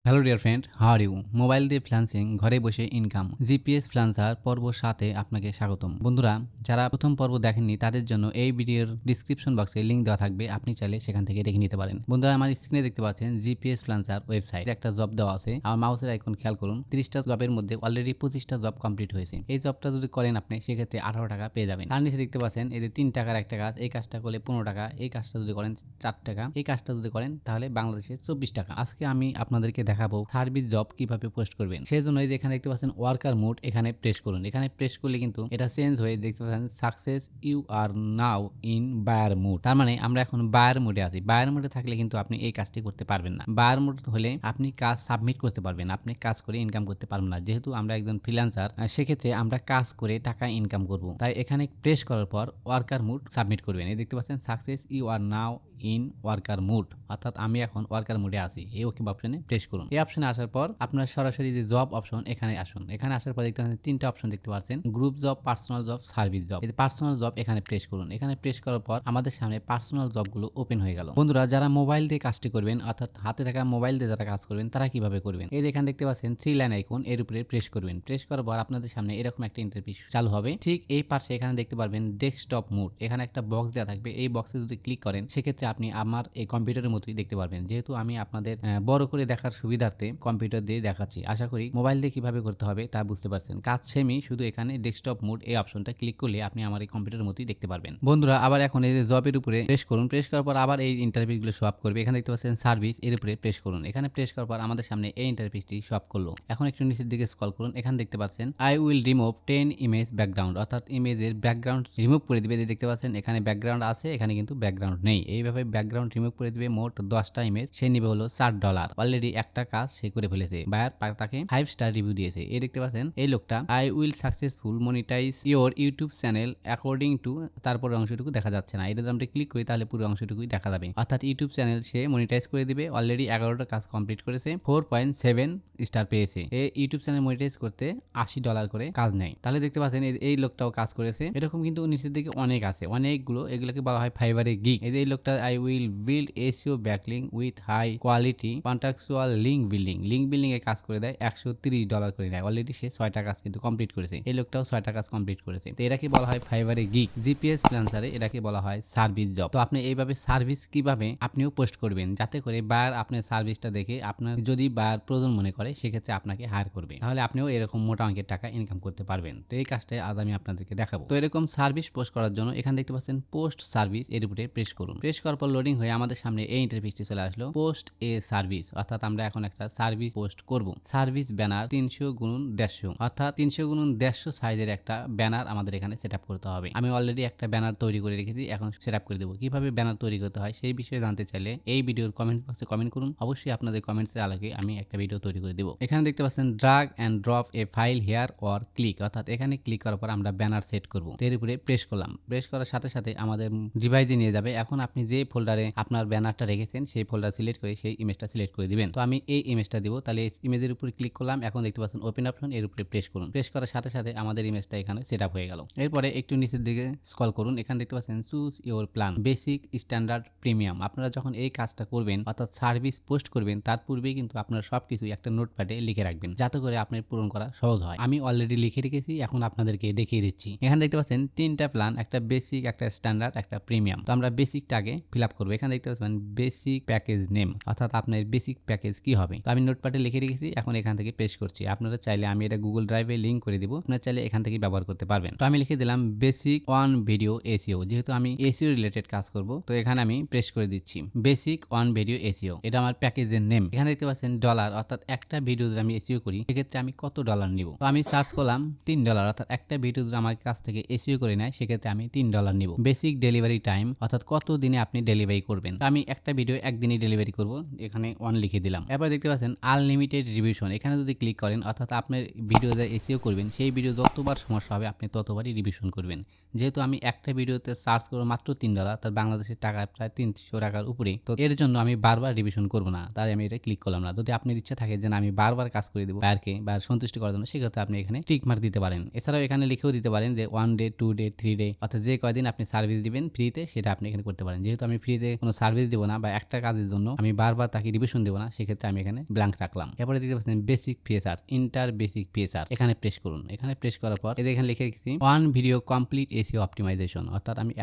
Hello dear friend, how are you? Mobile দিয়ে freelancing, ঘরে বসে ইনকাম, জিপিএস ফ্রিল্যান্সার পর্ব 7-এ আপনাকে স্বাগতম। বন্ধুরা, যারা প্রথম পর্ব দেখেননি তাদের জন্য এই ভিডিওর ডিসক্রিপশন বক্সে লিঙ্ক দেওয়া থাকবে, আপনি চাইলে সেখান থেকে দেখে নিতে পারেন। বন্ধুরা, আমার স্ক্রিনে দেখতে পাচ্ছেন জিপিএস ফ্রিল্যান্সার ওয়েবসাইট, একটা জব দেওয়া আছে। আমার মাউসের আইকন খেয়াল করুন, 30টা জবের মধ্যে অলরেডি 25টা জব কমপ্লিট হয়েছে। এই জবটা যদি করেন আপনি, সেক্ষেত্রে 18 টাকা পেয়ে যাবেন। তার নিচে দেখতে পাচ্ছেন এই যে 3 টাকার একটা কাজ, এই কাজটা করলে 15 টাকা, এই কাজটা যদি করেন 4 টাকা, এই কাজটা যদি করেন তাহলে বাংলাদেশে 24 টাকা। আজকে আমি আপনাদেরকে দেখাবো সার্ভিস জব কিভাবে পোস্ট করবেন। সেই জন্য এখানে দেখতে পাচ্ছেন ওয়ার্কার মোড, এখানে প্রেস করুন। এখানে প্রেস করলে কিন্তু এটা চেঞ্জ হয়ে দেখতে পাচ্ছেন success you are now in buyer mode. তার মানে আমরা এখন বায়ার মোডে আছি। বায়ার মোডে থাকলে কিন্তু আপনি এই কাজটি করতে পারবেন না। বায়ার মোড হলে আপনি কাজ সাবমিট করতে পারবেন, আপনি কাজ করে ইনকাম করতে পারবেন না। যেহেতু আমরা একজন ফ্রিল্যান্সার, সেক্ষেত্রে আমরা কাজ করে টাকা ইনকাম করব। তাই এখানে প্রেস করার পর ওয়ার্কার মোড সাবমিট করবেন। এই দেখতে পাচ্ছেন success you are now in worker mode, অর্থাৎ আমি এখন ওয়ার্কার মোডে আছি। এই ওকে অপশনে প্রেস করুন। এই অপশনে আসার পর আপনার সরাসরি যে জব অপশন, এখানে আসুন। এখানে আসার পর দেখতে পাচ্ছেন 3টা অপশন দেখতে পাচ্ছেন, group job, personal job, service job. এই পার্সোনাল জব এখানে প্রেস করুন। এখানে প্রেস করার পর আমাদের সামনে পার্সোনাল জবগুলো ওপেন হয়ে গেল। বন্ধুরা, যারা মোবাইল দিয়ে কাজটি করবেন, অর্থাৎ হাতে থাকা মোবাইল দিয়ে যারা কাজ করবেন, তারা কিভাবে করবেন? এই এখানে দেখতে পাচ্ছেন 3 লাইন আইকন, এর উপরে প্রেস করবেন। প্রেস করার পর আপনাদের সামনে এরকম একটা ইন্টারফেস চালু হবে। ঠিক এই পাশে এখানে দেখতে পারবেন ডেস্কটপ মোড, এখানে একটা বক্স দেওয়া থাকবে। এই বক্সে যদি ক্লিক করেন, সেক্ষেত্রে আপনি আমার এই কম্পিউটারের মতোই দেখতে পারবেন। যেহেতু আমি আপনাদের বড় করে দেখার সুবিধার্থে কম্পিউটার দিয়ে দেখাচ্ছি, আশা করি মোবাইল দিয়ে কিভাবে করতে হবে তা বুঝতে পারছেন। কাজ সেমই, শুধু এখানে ডেস্কটপ মোড এই অপশনটা ক্লিক করলে আপনি আমার এই কম্পিউটারের মতোই দেখতে পারবেন। বন্ধুরা, আবার এখন এই যে জবের উপরে প্রেস করুন। প্রেস করার পর আবার এই ইন্টারফেসগুলো শো আপ করবে। এখানে দেখতে পাচ্ছেন সার্ভিস, এর উপরে প্রেস করুন। এখানে প্রেস করার পর আমাদের সামনে এই ইন্টারফেসটি শো আপ করলো। এখন একটু নিচের দিকে স্ক্রল করুন। এখানে দেখতে পাচ্ছেন I will remove 10 image background, অর্থাৎ ইমেজের ব্যাকগ্রাউন্ড রিমুভ করে দিবে। দেখতে পাচ্ছেন এখানে ব্যাকগ্রাউন্ড আছে, এখানে কিন্তু ব্যাকগ্রাউন্ড নেই। এইভাবে ব্যাকগ্রাউন্ড রিমুভ করে দিবে। মোট 10টা ইমেজ, সে নিবে হলো $4। অলরেডি একটা কাজ সে করে ফেলেছে। বায়ার তাকে 5 স্টার রিভিউ দিয়েছে। এই দেখতে পাচ্ছেন এই লোকটা I will successful monetize your YouTube channel according to, তারপর অংশটুকু দেখা যাচ্ছে না। এটা যদি আমরা ক্লিক করি তাহলে পুরো অংশটুকুই দেখা যাবে। অর্থাৎ ইউটিউব চ্যানেল সে মনিটাইজ করে দিবে। অলরেডি 11টা কাজ কমপ্লিট করেছে, 4.7 স্টার পেয়েছে। এই ইউটিউব চ্যানেল মনিটাইজ করতে $80 করে কাজ নেয়। তাহলে দেখতে পাচ্ছেন এই লোকটাও কাজ করেছে। এরকম কিন্তু নিচের দিকে অনেক আছে, অনেকগুলো। এগুলোকে বলা হয় ফাইবারে গিগ। এই লোকটা I will build SEO backlink with high quality contextual link building. Link building এ কাজ করে দেয়, $130 করে নেয়। অলরেডি সে 6টা কাজ কিন্তু কমপ্লিট করেছে। এই লোকটাও 6টা কাজ কমপ্লিট করেছে। তো এটাকে বলা হয় ফাইবারে গিগ। জিপিএস ফ্রিল্যান্সারে এটাকে বলা হয় সার্ভিস জব। তো আপনি এইভাবে সার্ভিস কিভাবে আপনিও পোস্ট করবেন, যাতে করে বায়ার আপনার সার্ভিসটা দেখে আপনার যদি বায়ার প্রয়োজন মনে করে, সেক্ষেত্রে আপনাকে হায়ার করবে। তাহলে আপনিও এরকম মোটা অঙ্কের টাকা ইনকাম করতে পারবেন। তো এই কাজটাই আজ আমি আপনাদেরকে দেখাবো। তো এরকম সার্ভিস পোস্ট করার জন্য এখানে দেখতে পাচ্ছেন পোস্ট সার্ভিস, এর উপরে প্রেস করুন। প্রেস করার পর লোডিং হয়ে আমাদের সামনে এই ইন্টারফেসটি চলে আসলো, পোস্ট এ সার্ভিস, অর্থাৎ আমরা এখন একটা সার্ভিস পোস্ট করব। সার্ভিস ব্যানার 300x150, অর্থাৎ 300x150 সাইজের একটা ব্যানার আমাদের এখানে সেট আপ করতে হবে। আমি অলরেডি একটা ব্যানার তৈরি করে রেখেছি, এখন সেট আপ করে দেবো। কিভাবে ব্যানার তৈরি করতে হয় সেই বিষয়ে জানতে চাইলে এই ভিডিওর কমেন্ট বক্সে কমেন্ট করুন। অবশ্যই আপনাদের কমেন্টসের আলোকে আমি একটা ভিডিও তৈরি করে দেবো। এখানে দেখতে পাচ্ছেন drug and drop A file hair or click, অর্থাৎ এখানে ক্লিক করার পর আমরা ব্যানার সেট করবো। এর উপরে প্রেস করলাম। প্রেস করার সাথে সাথে আমাদের ডিভাইসে নিয়ে যাবে। এখন আপনি যে ফোল্ডারে আপনার ব্যানারটা রেখেছেন সেই ফোল্ডার সিলেক্ট করে সেই ইমেজটা সিলেক্ট করে দিবেন। তো আমি এই ইমেজটা দিব। তাহলে এই ইমেজের উপরে ক্লিক করলাম। এখন দেখতে পাচ্ছেন ওপেন অপশন, এর উপরে প্রেস করুন। প্রেস করার সাথে সাথে আমাদের ইমেজটা এখানে সেট আপ হয়ে গেল। এরপরে একটু নিচের দিকে স্ক্রল করুন। এখানে দেখতে পাচ্ছেন choose your plan, basic, standard, premium. আপনারা যখন এই কাজটা করবেন, অর্থাৎ সার্ভিস পোস্ট করবেন, তার পূর্বেই কিন্তু আপনারা সবকিছু একটা নোটপ্যাডে লিখে রাখবেন, যাতে করে আপনার পূরণ করা সহজ হয়। আমি অলরেডি লিখে রেখেছি, এখন আপনাদেরকে দেখিয়ে দিচ্ছি। এখানে দেখতে পাচ্ছেন 3টা প্ল্যান, একটা বেসিক, একটা স্ট্যান্ডার্ড, একটা প্রিমিয়াম। তো আমরা বেসিকটা আগে ফিল আপ করবো। এখানে দেখতে পাচ্ছেন বেসিক প্যাকেজ নেম, অর্থাৎ আপনার বেসিক প্যাকেজ কি হবে। তো আমি নোটপ্যাডে লিখে রেখেছি, এখন এখান থেকে পেস্ট করছি। আপনারা চাইলে আমি এটা গুগল ড্রাইভে লিঙ্ক করে দিব, আপনারা চাইলে এখান থেকে ব্যবহার করতে পারবেন। তো আমি লিখে দিলাম বেসিক অন ভিডিও এসইও, যেহেতু আমি এসইও রিলেটেড কাজ করব। তো এখানে আমি প্রেস করে দিচ্ছি বেসিক অন ভিডিও এসইও, এটা আমার প্যাকেজের নেম। এখানে দেখতে পাচ্ছেন ডলার, অর্থাৎ একটা ভিডিও যদি আমি এসইও করি, সেক্ষেত্রে আমি কত ডলার নিব। তো আমি সার্চ করলাম $3, অর্থাৎ একটা ভিডিও যদি আমার কাছ থেকে এসইও করে নেয়, সেক্ষেত্রে আমি $3 নিব। বেসিক ডেলিভারি টাইম, অর্থাৎ কত দিনে আপনি ডেলিভারি করবেন। আমি একটা ভিডিও একদিনই ডেলিভারি করব, এখানে 1 লিখে দিলাম। এরপর দেখতে পাচ্ছেন আনলিমিটেড রিভিশন, এখানে যদি ক্লিক করেন, অর্থাৎ আপনার ভিডিও যা এসইও করবেন, সেই ভিডিও যতবার সমস্যা হবে আপনি ততবারই রিভিশন করবেন। যেহেতু আমি একটা ভিডিওতে সার্চ করবো মাত্র $3, তার বাংলাদেশের টাকা প্রায় 300 টাকার উপরে, তো এর জন্য আমি বারবার রিভিশন করব না, তাই আমি এটা ক্লিক করলাম না। যদি আপনার ইচ্ছা থাকে যে আমি বারবার কাজ করে দেবো বায়ারকে বা সন্তুষ্ট করার জন্য, সেক্ষেত্রে আপনি এখানে টিক মার্ক দিতে পারেন। এছাড়াও এখানে লিখেও দিতে পারেন যে 1 ডে, 2 ডে, 3 ডে, অর্থাৎ যে কয়দিন আপনি সার্ভিস দিবেন ফ্রিতে, সেটা আপনি এখানে করতে পারেন। যেহেতু আমি ফ্রিতে কোনো সার্ভিস দেবো না বা একটা কাজের জন্য আমি বারবার তাকে রিভিশন দেবো না, সেক্ষেত্রে আমি এখানে ব্ল্যাঙ্ক রাখলাম। এরপরে দেখতে পাচ্ছেন basic features, enter basic feature, এখানে প্রেস করুন। এখানে প্রেস করার পর এখানে লিখে রেখেছি one video complete SEO optimization, অর্থাৎ আমি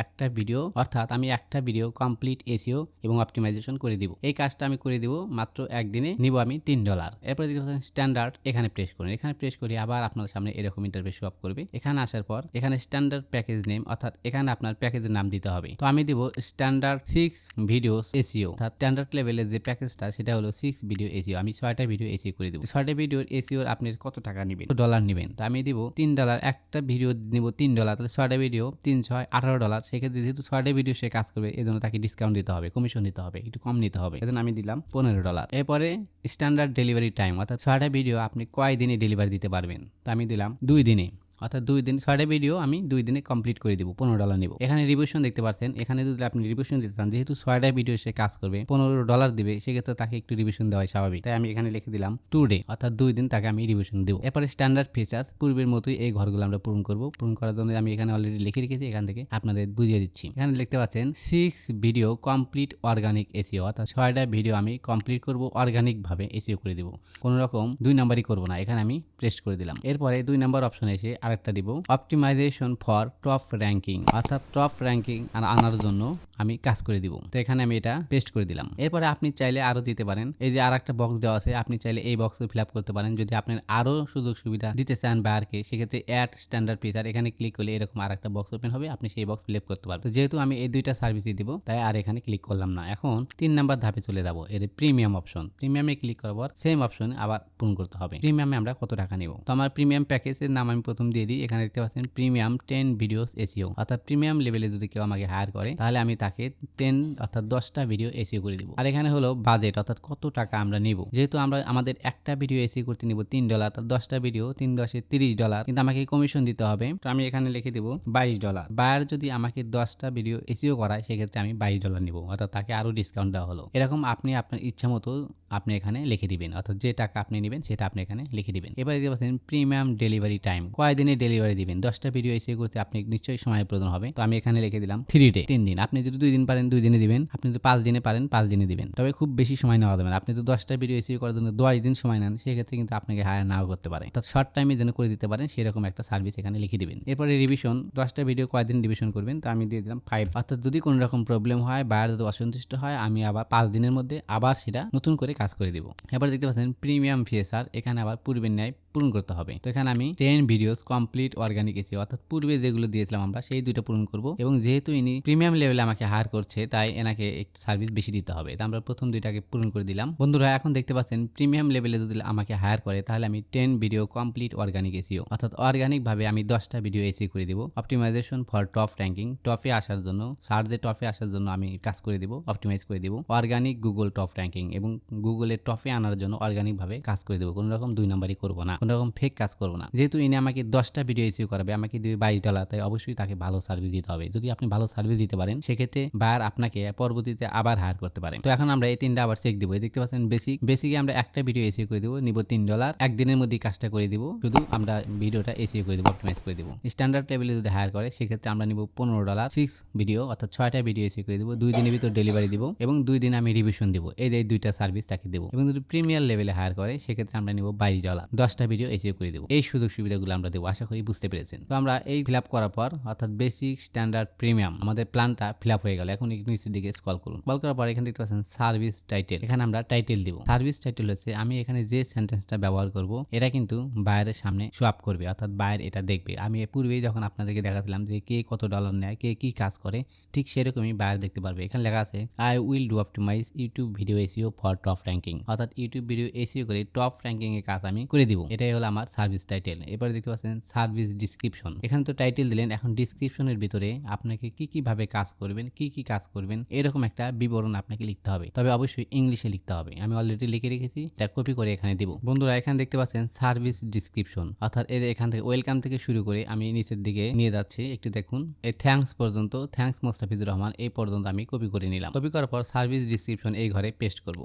একটা ভিডিও কমপ্লিট এসিও এবং অপটিমাইজেশন করে দিব। এই কাজটা আমি করে দিব মাত্র একদিনে, নিব আমি $3। এরপরে দেখতে পাচ্ছেন স্ট্যান্ডার্ড, এখানে প্রেস করুন। এখানে প্রেস করি আবার আপনার সামনে এরকম ইন্টারফেস শো আপ করবে। এখানে আসার পর এখানে স্ট্যান্ডার্ড প্যাকেজ নেম, অর্থাৎ এখানে আপনার প্যাকেজের নাম দিতে হবে। তো আমি দিব স্ট্যান্ডার্ড 6 ভিডিওস এসিও, অর্থাৎ স্ট্যান্ডার্ড লেভেলের যে প্যাকেজটা সেটা হলো 6 ভিডিও এসিও। আমি 6টা ভিডিও এসিও করে দেব। 6টা ভিডিওর এসিও আপনি কত টাকা নেবেন, ডলার নেবেন। তো আমি দিব $3, একটা ভিডিও নিব $3, তাহলে 6টা ভিডিও 3 6 $18। সেক্ষেত্রে যেহেতু 6টা ভিডিও সে কাজ করবে, এই জন্য তাকে ডিসকাউন্ট দিতে হবে, কমিশন দিতে হবে, একটু কম নিতে হবে। এজন্য আমি দিলাম $15। এরপরে স্ট্যান্ডার্ড ডেলিভারি টাইম, অর্থাৎ 6টা ভিডিও আপনি কয় দিনে ডেলিভারি দিতে পারবেন। তো আমি দিলাম 2 দিনে, অর্থাৎ 2 দিন। 6টা ভিডিও আমি 2 দিনে কমপ্লিট করে দিব, $15 নিব। এখানে রিভিশন দেখতে পাচ্ছেন, এখানে যদি আপনি রিভিশন দিতে চান, যেহেতু 6টা ভিডিও সে কাজ করবে $15 দিবে, সেক্ষেত্রে তাকে একটু রিভিশন দেওয়া স্বাভাবিক। তাই আমি এখানে লিখে দিলাম 2 ডে, অর্থাৎ 2 দিন তাকে আমি রিভিশন দেবো। এরপরে স্ট্যান্ডার্ড ফিচার্স, পূর্বের মতোই এই ঘরগুলো আমরা পূরণ করব। পূরণ করার জন্য আমি এখানে অলরেডি লিখে রেখেছি, এখান থেকে আপনাদের বুঝিয়ে দিচ্ছি। এখানে দেখতে পাচ্ছেন 6 ভিডিও কমপ্লিট অর্গানিক এসিও, অর্থাৎ 6টা ভিডিও আমি কমপ্লিট করব অর্গানিক ভাবে এসিও করে দিব, কোনো রকম 2 নাম্বারই করব না। এখানে আমি প্রেস করে দিলাম। এরপরে 2 নাম্বার অপশনে এসে আরেকটা দিব অপটিমাইজেশন ফর টপ র্যাঙ্কিং, অর্থাৎ টপ র্যাঙ্কিং আনার জন্য আমি কাজ করে দিব। তো এখানে আমি এটা পেস্ট করে দিলাম। এরপরে আপনি চাইলে আরো দিতে পারেন, এই যে আরেকটা বক্স দেওয়া আছে, আপনি চাইলে এই বক্স ফিল আপ করতে পারেন। যদি আপনি আরো সুযোগ সুবিধা দিতে চান বায়ারকে, সেক্ষেত্রে অ্যাড স্ট্যান্ডার্ড ফিচার, এখানে ক্লিক করলে এরকম আরেকটা বক্স ওপেন হবে, আপনি সেই বক্স ফিল আপ করতে পারবেন। তো যেহেতু আমি এই দুইটা সার্ভিসই দিব, তাই আর এখানে ক্লিক করলাম না। এখন 3 নাম্বার ধাপে চলে যাব, এর প্রিমিয়াম অপশন। প্রিমিয়ামে ক্লিক করার পর সেম অপশন আবার পূরণ করতে হবে। প্রিমিয়ামে আমরা কত টাকা নিব। তো আমার প্রিমিয়াম প্যাকেজের নাম আমি প্রথম দিয়ে দিই। এখানে দেখতে পাচ্ছেন প্রিমিয়াম 10 ভিডিওস এসিও, অর্থাৎ প্রিমিয়াম লেভেলে যদি কেউ আমাকে হায়ার করে, তাহলে আমি তাকে 10 অর্থাৎ 10টা ভিডিও এসিও করে দিব। আর এখানে হলো বাজেট, অর্থাৎ কত টাকা আমরা নিব। যেহেতু আমাদের একটা ভিডিও এসিও করতে নিব $3, তার 10টা ভিডিও 3 10 $30, কিন্তু আমাকে কমিশন দিতে হবে। তো আমি এখানে লিখে দিব $22। বায়ার যদি আমাকে 10টা ভিডিও এসিও করায়, সেক্ষেত্রে আমি $22 নিব, অর্থাৎ তাকে আরো ডিসকাউন্ট দেওয়া হলো। এরকম আপনি আপনার ইচ্ছা মতো আপনি এখানে লিখে দিবেন, অর্থাৎ যে টাকা আপনি নেবেন সেটা আপনি এখানে লিখে দিবেন। এবারে দেখতে পাচ্ছেন প্রিমিয়াম ডেলিভারি টাইম, কয় দিনে ডেলিভারি দিবেন। 10টা ভিডিও এসিও করতে আপনি নিশ্চয়ই সময় প্রয়োজন হবে। তো আমি এখানে লিখে দিলাম 3 ডে, 3 দিন। আপনি যদি 2 দিন পারেন 2 দিনে দিবেন, আপনি যদি 5 দিনে পারেন 5 দিনে দিবেন। তবে খুব বেশি সময় নেওয়া যাবে না। আপনি যদি 10টা ভিডিও এসিও করার জন্য 10 দিন সময় নেন, সেক্ষেত্রে কিন্তু আপনাকে হায়ার নাও করতে পারে। অর্থাৎ শর্ট টাইমে যেন করে দিতে পারেন, সেরকম একটা সার্ভিস এখানে লিখে দিবেন। এরপরে রিভিশন, 10টা ভিডিও কয়দিন রিভিশন করবেন, তো আমি দিয়ে দিলাম 5। অর্থাৎ যদি কোনো রকম প্রবলেম হয়, বায়ার যদি অসন্তুষ্ট হয়, আমি আবার 5 দিনের মধ্যে আবার সেটা নতুন করে কাজ করে দিব। এবার দেখতে পাচ্ছেন প্রিমিয়াম ফিচার, এখানে আবার পূর্বের ন্যায় পূরণ করতে হবে। তো এখানে আমি 10 ভিডিওস কমপ্লিট অর্গানিক এসিও, অর্থাৎ পূর্বে যেগুলো দিয়েছিলাম আমরা সেই দুইটা পূরণ করব। এবং যেহেতু ইনি প্রিমিয়াম লেভেলে আমাকে হায়ার করছে, তাই এনাকে একটু সার্ভিস বেশি দিতে হবে। তো আমরা প্রথম দুইটাকে পূরণ করে দিলাম। বন্ধুরা এখন দেখতে পাচ্ছেন প্রিমিয়াম লেভেলে যদি আমাকে হায়ার করে, তাহলে আমি 10 ভিডিও কমপ্লিট অর্গানিক এসিও, অর্থাৎ অর্গানিক ভাবে আমি 10টা ভিডিও এসিও করে দিব। অপটিমাইজেশন ফর টপ র্যাঙ্কিং, টপে আসার জন্য, সার্চে টপে আসার জন্য আমি কাজ করে দিব, অপটিমাইজ করে দিব। অর্গানিক গুগল টপ র্যাঙ্কিং, এবং গুগলের টপে আনার জন্য অর্গানিক ভাবে কাজ করে দেবো। কোনো রকম 2 নাম্বারই করবো না, কোনো রকম ফেক কাজ করবো না। যেহেতু ইনি আমাকে 10টা ভিডিও এসিও করাবে, আমাকে দিবে $22, তাই অবশ্যই তাকে ভালো সার্ভিস দিতে হবে। যদি আপনি ভালো সার্ভিস দিতে পারেন, সেক্ষেত্রে বায়ার আপনাকে পরবর্তীতে আবার হায়ার করতে পারে। তো এখন আমরা এই 3টা আবার চেক দিব। দেখতে পাচ্ছেন বেসিকে আমরা একটা ভিডিও এসিও করে দিব, নিব $3, একদিনের মধ্যে কাজটা করে দিব। শুধু আমরা ভিডিওটা এসিও করে দিব, অপটিমাইজ করে দিব। স্ট্যান্ডার্ড লেভেলে যদি হায়ার করে, সেক্ষেত্রে আমরা নিব $15, 6 ভিডিও, অর্থাৎ 6টা ভিডিও এসিও করে দিব, 2 দিনের ভিতর ডেলিভারি দিব, এবং 2 দিন আমি রিভিশন দিব। এই যে 2টা সার্ভিস তাকে দেবো। এবং যদি প্রিমিয়ার লেভেলে হায়ার করে, সেক্ষেত্রে আমরা নিব $22, 10টা ভিডিও এসিও করে দেবো। এই সুযোগ সুবিধাগুলো আমরা দেবো, আশা করি বুঝতে পেরেছেন। তো আমরা এই ফিল আপ করার পর, অর্থাৎ বেসিক, স্ট্যান্ডার্ড, প্রিমিয়াম, আমাদের প্ল্যানটা ফিল আপ হয়ে গেল। এখন নিচের দিকে স্ক্রল করুন। স্ক্রল করার পর এখানে দেখতে পাচ্ছেন সার্ভিস টাইটেল, এখানে আমরা টাইটেল দিব। সার্ভিস টাইটেল হচ্ছে আমি এখানে যে সেন্টেন্সটা ব্যবহার করব, এটা কিন্তু বায়ারের সামনে শো আপ করবে, অর্থাৎ বায়ার এটা দেখবে। আমি পূর্বেই যখন আপনাদেরকে দেখাছিলাম যে কে কত ডলার নেয়, কে কি কাজ করে, ঠিক সেরকমই বায়ার দেখতে পারবে। এখানে লেখা আছে I will do optimize YouTube video SEO for top ranking, অর্থাৎ ইউটিউব ভিডিও এসিও করে টপ র্যাঙ্কিং এর কাজ আমি করে দিব। এটাই হলো আমার সার্ভিস টাইটেল। এবারে দেখতে পাচ্ছেন সার্ভিস ডিসক্রিপশন, এখানে তো টাইটেল দিলেন, এখন ডিসক্রিপশনের ভিতরে আপনাকে কি ভাবে কাজ করবেন, কি কাজ করবেন, এরকম একটা বিবরণ আপনাকে লিখতে হবে। তবে অবশ্যই ইংলিশে লিখতে হবে। আমি অলরেডি লিখে রেখেছি, এটা কপি করে এখানে দিব। বন্ধুরা এখানে দেখতে পাচ্ছেন সার্ভিস ডিসক্রিপশন, অর্থাৎ এখান থেকে ওয়েলকাম থেকে শুরু করে আমি নিচের দিকে নিয়ে যাচ্ছি, একটু দেখুন। এই থ্যাঙ্কস পর্যন্ত, থ্যাঙ্কস মোস্তাফিজুর রহমান, এই পর্যন্ত আমি কপি করে নিলাম। কপি করার পর সার্ভিস ডিসক্রিপশন এই ঘরে পেস্ট করব।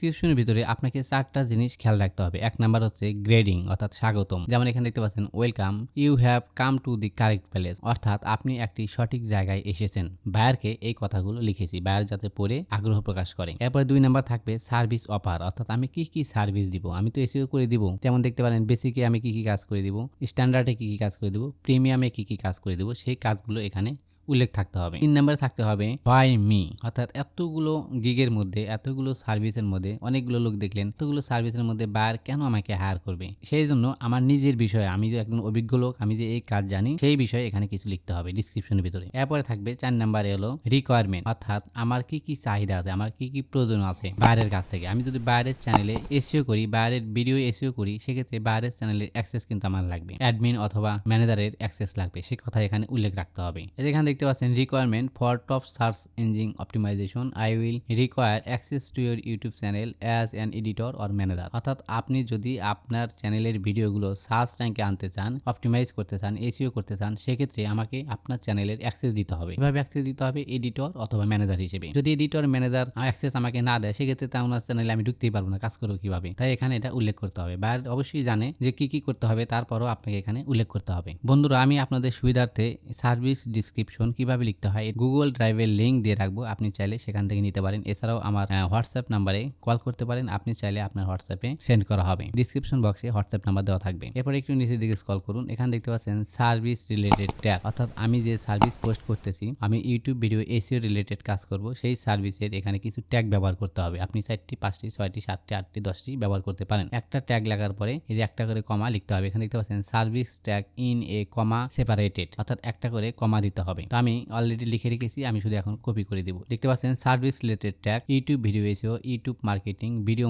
ডিসক্রিপশনের ভিতরে আপনাকে 4টা জিনিস খেয়াল রাখতে হবে। এক নাম্বার হচ্ছে গ্রেডিং অর্থাৎ স্বাগতম। যেমন এখানে দেখতে পাচ্ছেন welcome, you have come to the correct place, অর্থাৎ আপনি একটি সঠিক জায়গায় এসেছেন। বায়ারকে এই কথাগুলো লিখেছি, বায়ার যাতে পড়ে আগ্রহ প্রকাশ করে। এরপরে 2 নাম্বার থাকবে সার্ভিস অফার, অর্থাৎ আমি কি কি সার্ভিস দিব। আমি তো এসইও করে দিব, যেমন দেখতে পারেন বেসিকে আমি কি কি কাজ করে দিব, স্ট্যান্ডার্ডে কি কি কাজ করে দিব, প্রিমিয়ামে কি কি কাজ করে দিব, সেই কাজগুলো এখানে উল্লেখ থাকতে হবে। 3 নম্বরে থাকতে হবে বাই মি, অর্থাৎ এতগুলো গিগের মধ্যে, এতগুলো সার্ভিসের মধ্যে, অনেকগুলো লোক দেখলেন, এতগুলো সার্ভিসের মধ্যে বায়ার কেন আমাকে হায়ার করবে। সেই জন্য আমার নিজের বিষয়ে, আমি যে একজন অভিজ্ঞ লোক, আমি যে এই কাজ জানি, সেই বিষয়ে এখানে কিছু লিখতে হবে ডিসক্রিপশনের ভিতরে। এরপরে থাকবে 4 নম্বরে হলো রিকোয়ারমেন্ট, অর্থাৎ আমার কি কি চাহিদা আছে, আমার কি কি প্রয়োজন আছে বায়ারের কাছ থেকে। আমি যদি বায়ারের চ্যানেলে এসইও করি, বায়ারের ভিডিও এসইও করি, সেক্ষেত্রে বায়ারের চ্যানেলের অ্যাক্সেস কিন্তু আমার লাগবে, অ্যাডমিন অথবা ম্যানেজারের অ্যাক্সেস লাগবে, সে কথা এখানে উল্লেখ রাখতে হবে। এখানে দেখতে পাচ্ছেন requirement for top search engine optimization, I will require access to your YouTube channel as an editor or manager, অর্থাৎ আপনি যদি আপনার চ্যানেলের ভিডিওগুলো সার্চ র্যাঙ্কে আনতে চান, অপটিমাইজ করতে চান, এসইও করতে চান, সেক্ষেত্রে আমাকে আপনার চ্যানেলের অ্যাক্সেস দিতে হবে। এভাবে অ্যাক্সেস দিতে হবে এডিটর অথবা ম্যানেজার হিসেবে। যদি এডিটর ম্যানেজার অ্যাক্সেস আমাকে না দেয়, সেক্ষেত্রে তা আমার চ্যানেলে আমি ঢুকতেই পারবো না, কাজ করবো কিভাবে। তাই এখানে এটা উল্লেখ করতে হবে। বায়ার অবশ্যই জানে যে কি কি করতে হবে, তারপরও আপনাকে এখানে উল্লেখ করতে হবে। বন্ধুরা, আমি আপনাদের সুবিধার্থে সার্ভিস ডিসক্রিপশন কিভাবে লিখতে হয় গুগল ড্রাইভের লিঙ্ক দিয়ে রাখবো, আপনি চাইলে সেখান থেকে নিতে পারেন। এছাড়াও আমার হোয়াটসঅ্যাপ নাম্বারে কল করতে পারেন, আপনি চাইলে আপনার হোয়াটসঅ্যাপে সেন্ড করা হবে। ডিসক্রিপশন বক্সে হোয়াটসঅ্যাপ নাম্বার দেওয়া থাকবে। এরপর একটু নিচের দিকে স্ক্রল করুন, এখানে দেখতে পাচ্ছেন সার্ভিস রিলেটেড ট্যাগ, অর্থাৎ আমি যে সার্ভিস পোস্ট করতেছি, আমি ইউটিউব ভিডিও এসইও রিলেটেড কাজ করব, সেই সার্ভিসের এখানে কিছু ট্যাগ ব্যবহার করতে হবে। আপনি 4টি 5টি 6টি 7টি 8টি 10টি ব্যবহার করতে পারেন। একটা ট্যাগ লাগার পরে এই যে একটা করে কমা লিখতে হবে। এখানে দেখতে পাচ্ছেন service tag in a comma separated, অর্থাৎ একটা করে কমা দিতে হবে। তো আমি অলরেডি লিখে রেখেছি, আমি শুধু এখন কপি করে দিব। দেখতে পাচ্ছেন service related tag YouTube video SEO, YouTube marketing, video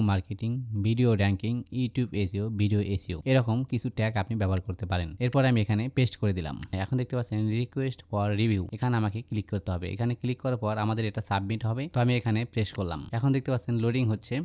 ranking, YouTube SEO, video SEO, এরকম কিছু ট্যাগ আপনি ব্যবহার করতে পারেন। এরপর আমি এখানে পেস্ট করে দিলাম। এখন দেখতে পাচ্ছেন রিকোয়েস্ট ফর রিভিউ, এখানে আমাকে ক্লিক করতে হবে। এখানে ক্লিক করার পর আমাদের এটা সাবমিট হবে। তো আমি এখানে প্রেস করলাম। এখন দেখতে পাচ্ছেন লোডিং হচ্ছে।